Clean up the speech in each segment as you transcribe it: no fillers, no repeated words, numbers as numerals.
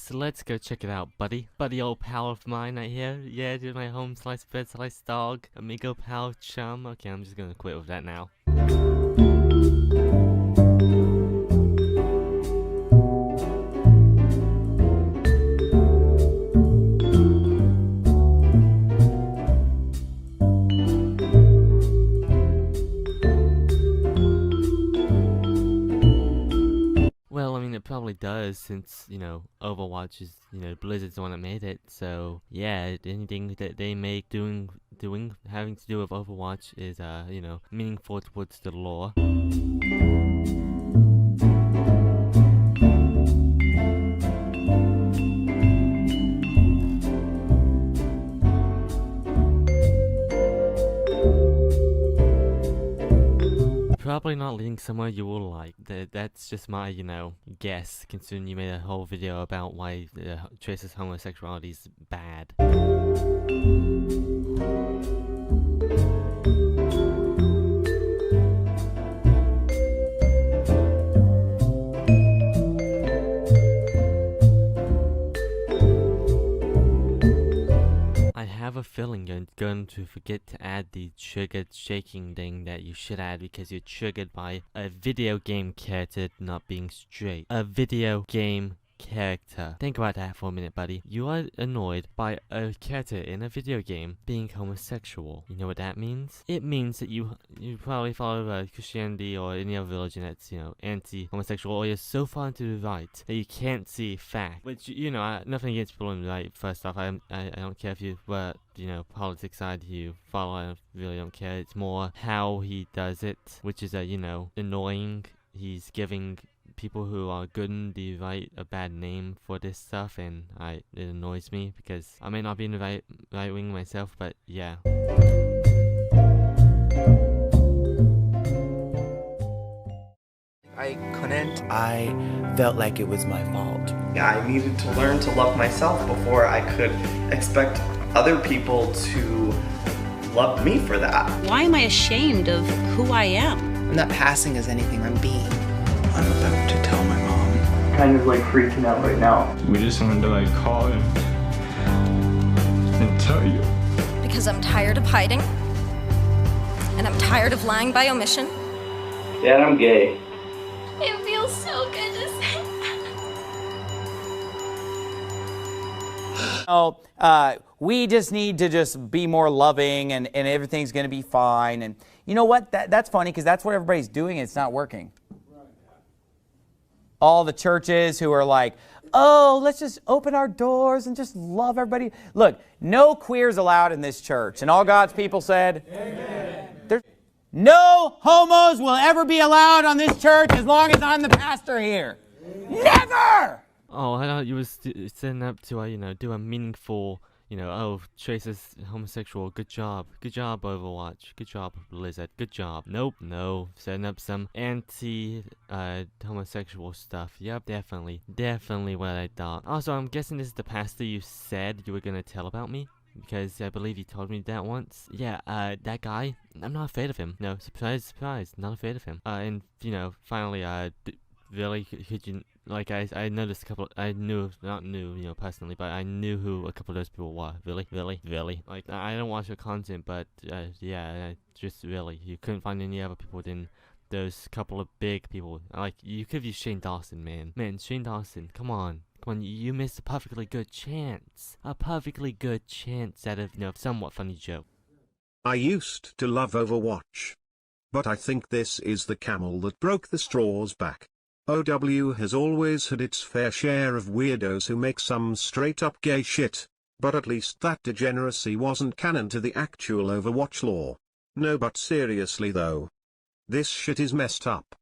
so let's go check it out, buddy. Buddy old pal of mine right here. Yeah, dude, my home slice bed slice dog. Amigo pal chum. Okay, I'm just gonna quit with that now. Well, I mean, it probably does, since, you know, Overwatch is, you know, Blizzard's the one that made it, so, yeah, anything that they make having to do with Overwatch is, you know, meaningful towards the lore. Probably not leading somewhere you will like. That's just my, you know, guess, considering you made a whole video about why Tracer's homosexuality is bad. I have a feeling you're going to forget to add the triggered shaking thing that you should add because you're triggered by a video game character not being straight. A video game character. Think about that for a minute, buddy. You are annoyed by a character in a video game being homosexual. You know what that means? It means that you probably follow Christianity or any other religion that's, you know, anti-homosexual, or you're so far into the right that you can't see fact. Which, you know, nothing against people in the right. First off, I don't care if you were, you know, politics side you follow. I really don't care. It's more how he does it, which is you know, annoying. He's giving people who are good in the right a bad name for this stuff, and it annoys me because I may not be in the right wing myself, but yeah. I couldn't. I felt like it was my fault. I needed to learn to love myself before I could expect other people to love me for that. Why am I ashamed of who I am? I'm not passing as anything, I'm being. I'm about to tell my mom. Kind of like freaking out right now. We just wanted to like call and tell you. Because I'm tired of hiding. And I'm tired of lying by omission. Dad, I'm gay. It feels so good to say. We just need to just be more loving, and everything's going to be fine. And you know what? That's funny because that's what everybody's doing, and it's not working. All the churches who are like, oh, let's just open our doors and just love everybody. Look, no queers allowed in this church. And all God's people said, amen. No homos will ever be allowed on this church as long as I'm the pastor here. Amen. Never! Oh, I thought you was setting up to, you know, do a meaningful, you know, oh, Tracer's homosexual, good job, Overwatch, good job, Blizzard, good job. Nope, no, setting up some homosexual stuff. Yep, definitely what I thought. Also, I'm guessing this is the pastor you said you were gonna tell about me, because I believe you told me that once. Yeah, that guy, I'm not afraid of him. No, surprise, not afraid of him. And, you know, finally, really, could you, like, I noticed a couple, not knew, you know, personally, but I knew who a couple of those people were. Really? Like, I don't watch your content, but, yeah, just really, you couldn't find any other people than those couple of big people. Like, you could have used Shane Dawson, man. Man, Shane Dawson, come on, you missed a perfectly good chance. A perfectly good chance at a, you know, somewhat funny joke. I used to love Overwatch. But I think this is the camel that broke the straw's back. OW has always had its fair share of weirdos who make some straight-up gay shit, but at least that degeneracy wasn't canon to the actual Overwatch lore. No, but seriously though. This shit is messed up.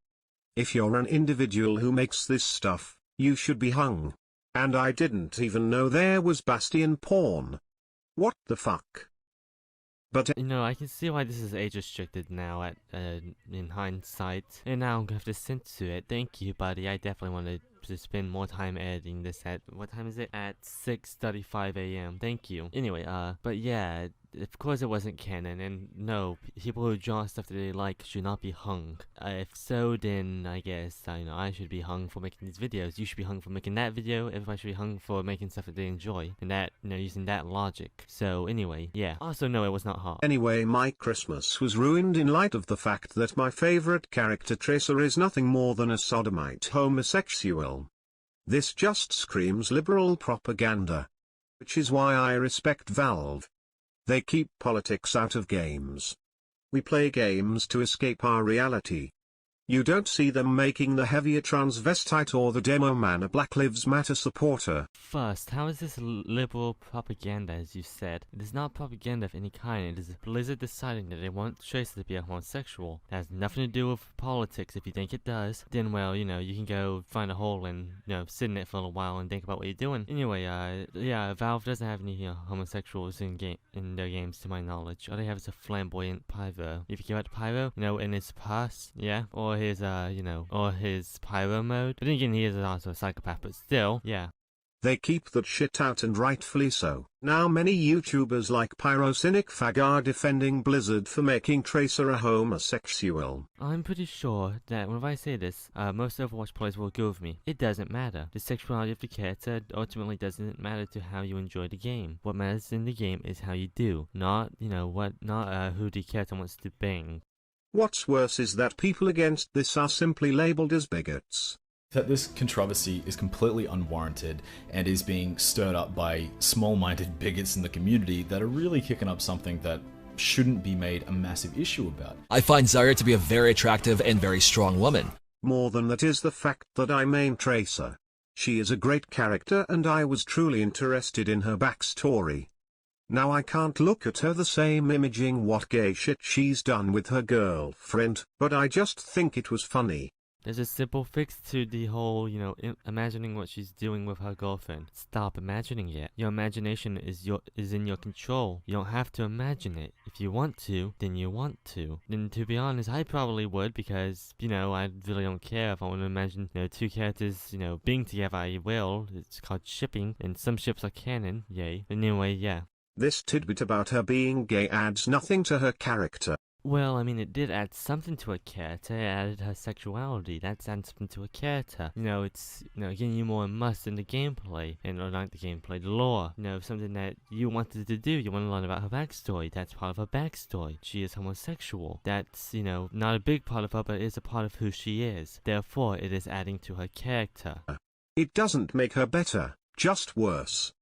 If you're an individual who makes this stuff, you should be hung. And I didn't even know there was Bastion porn. What the fuck? But you know, I can see why this is age restricted now in hindsight. And now I'm gonna have to censor it. Thank you, buddy. I definitely want to to spend more time editing this at, what time is it? At 6:35 a.m. Thank you. Anyway, but yeah, of course it wasn't canon, and no, people who draw stuff that they like should not be hung. If so, then I guess, I should be hung for making these videos. You should be hung for making that video. Everybody should be hung for making stuff that they enjoy, and that, using that logic. So anyway, yeah. Also, no, it was not hot. Anyway, my Christmas was ruined in light of the fact that my favorite character Tracer is nothing more than a sodomite homosexual. This just screams liberal propaganda. Which is why I respect Valve. They keep politics out of games. We play games to escape our reality. You don't see them making the heavier transvestite or the demo man a Black Lives Matter supporter. First, how is this liberal propaganda, as you said? It is not propaganda of any kind. It is Blizzard deciding that they want Tracer to be a homosexual. That has nothing to do with politics. If you think it does, then, well, you can go find a hole and, sit in it for a little while and think about what you're doing. Anyway, yeah, Valve doesn't have any homosexuals in their games, to my knowledge. All they have is a flamboyant pyro. If you care about the pyro, in his past, yeah, or his, or his pyro mode. But then again, he is also a psychopath, but still, yeah. They keep that shit out, and rightfully so. Now many YouTubers like Pyrocynic Fag are defending Blizzard for making Tracer a homosexual. I'm pretty sure that whenever I say this, most Overwatch players will agree with me. It doesn't matter. The sexuality of the character ultimately doesn't matter to how you enjoy the game. What matters in the game is how you do, not, who the character wants to bang. What's worse is that people against this are simply labeled as bigots. That this controversy is completely unwarranted and is being stirred up by small-minded bigots in the community that are really kicking up something that shouldn't be made a massive issue about. I find Zarya to be a very attractive and very strong woman. More than that is the fact that I main Tracer. She is a great character and I was truly interested in her backstory. Now I can't look at her the same imaging what gay shit she's done with her girlfriend, but I just think it was funny. There's a simple fix to the whole, imagining what she's doing with her girlfriend. Stop imagining it. Your imagination is in your control. You don't have to imagine it. If you want to, then you want to. Then to be honest, I probably would because, I really don't care if I want to imagine, two characters, being together, I will. It's called shipping, and some ships are canon, yay. Anyway, yeah. This tidbit about her being gay adds nothing to her character. Well, it did add something to a character. It added her sexuality. That's added something to a character. It's, getting you more immersed in the gameplay. And, or not the gameplay, the lore. Something that you wanted to do. You want to learn about her backstory. That's part of her backstory. She is homosexual. That's, not a big part of her, but it is a part of who she is. Therefore, it is adding to her character. It doesn't make her better, just worse.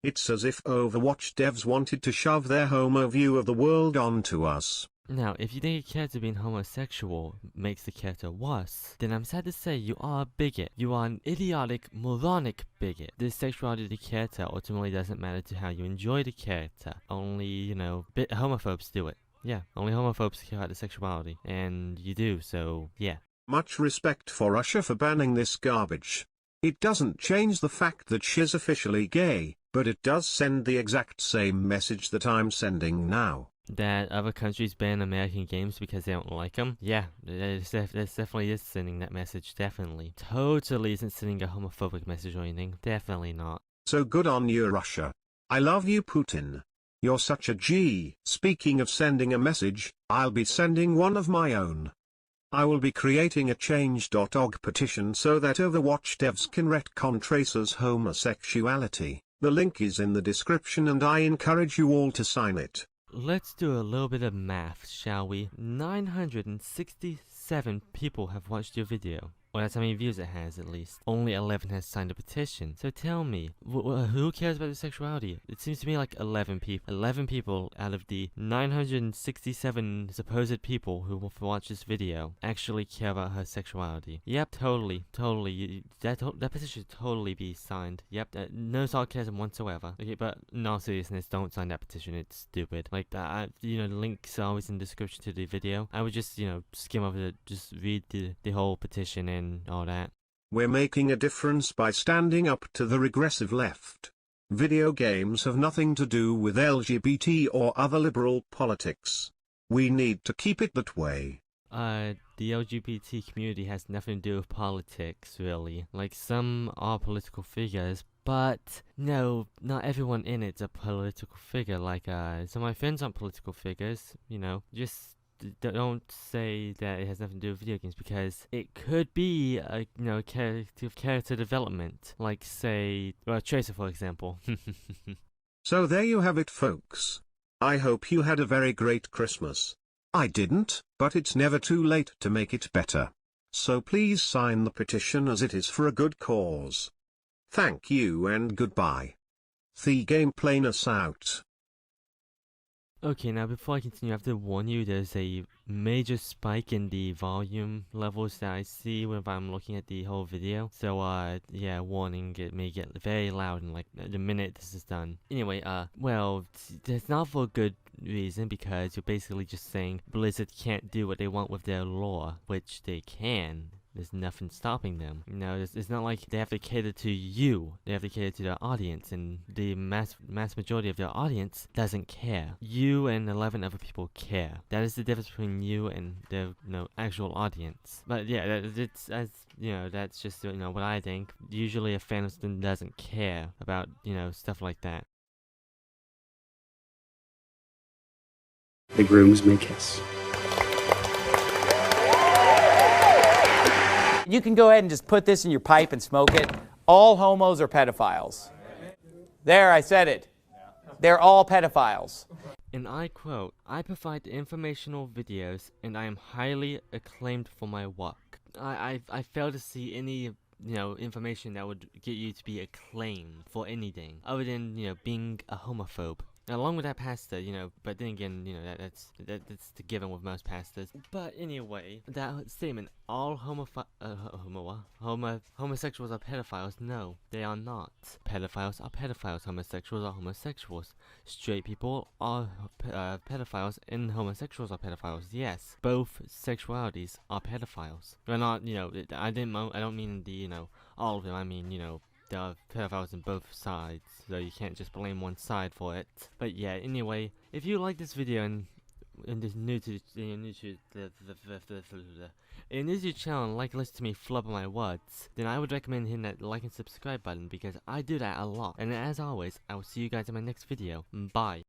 It's as if Overwatch devs wanted to shove their homo view of the world onto us. Now, if you think a character being homosexual makes the character worse, then I'm sad to say you are a bigot. You are an idiotic, moronic bigot. The sexuality of the character ultimately doesn't matter to how you enjoy the character. Only, homophobes do it. Yeah, only homophobes care about the sexuality. And you do, so, yeah. Much respect for Russia for banning this garbage. It doesn't change the fact that she's officially gay, but it does send the exact same message that I'm sending now. That other countries ban American games because they don't like them? Yeah, it definitely is sending that message, definitely. Totally isn't sending a homophobic message or anything, definitely not. So good on you, Russia. I love you, Putin. You're such a G. Speaking of sending a message, I'll be sending one of my own. I will be creating a change.org petition so that Overwatch devs can retcon Tracer's homosexuality. The link is in the description and I encourage you all to sign it. Let's do a little bit of math, shall we? 967 people have watched your video. Well, that's how many views it has, at least. Only 11 has signed a petition. So tell me, who cares about their sexuality? It seems to me like 11 people. 11 people out of the 967 supposed people who will watch this video actually care about her sexuality. Yep, totally. That petition should totally be signed. Yep, no sarcasm whatsoever. Okay, but in all seriousness, don't sign that petition. It's stupid. Like, the links are always in the description to the video. I would just, skim over it, just read the whole petition and all that. We're making a difference by standing up to the regressive left. Video games have nothing to do with LGBT or other liberal politics. We need to keep it that way. The LGBT community has nothing to do with politics, really. Like, some are political figures, but no, not everyone in it's a political figure. Like, some of my friends aren't political figures, you know, just don't say that it has nothing to do with video games, because it could be a, you know, character development. Like, say, well, Tracer, for example. So there you have it, folks. I hope you had a very great Christmas. I didn't, but it's never too late to make it better. So please sign the petition, as it is for a good cause. Thank you and goodbye. The Gameplanus out. Okay, now before I continue, I have to warn you, there's a major spike in the volume levels that I see whenever I'm looking at the whole video. So, yeah, warning, it may get very loud in like the minute this is done. Anyway, well, it's not for a good reason, because you're basically just saying Blizzard can't do what they want with their lore, which they can. There's nothing stopping them. You know, it's not like they have to cater to you. They have to cater to their audience, and the mass majority of their audience doesn't care. You and 11 other people care. That is the difference between you and their, you know, actual audience. But yeah, it's, as you know, that's just, you know, what I think. Usually a fandom doesn't care about, you know, stuff like that. The grooms may kiss. You can go ahead and just put this in your pipe and smoke it. All homos are pedophiles. There, I said it. They're all pedophiles. And I quote, "I provide informational videos, and I am highly acclaimed for my work." I fail to see any, you know, information that would get you to be acclaimed for anything other than, you know, being a homophobe. Along with that pastor, you know, but then again, you know, that's the given with most pastors. But anyway, that statement, all homosexuals are pedophiles. No, they are not. Pedophiles are pedophiles. Homosexuals are homosexuals. Straight people are pedophiles, and homosexuals are pedophiles. Yes, both sexualities are pedophiles. They're not, you know, I don't mean the, you know, all of them. I mean, you know, there are pedophiles on both sides, so you can't just blame one side for it. But yeah, anyway, if you like this video and is new to the channel and like listen to me flub my words, then I would recommend hitting that like and subscribe button, because I do that a lot. And as always, I will see you guys in my next video. Bye.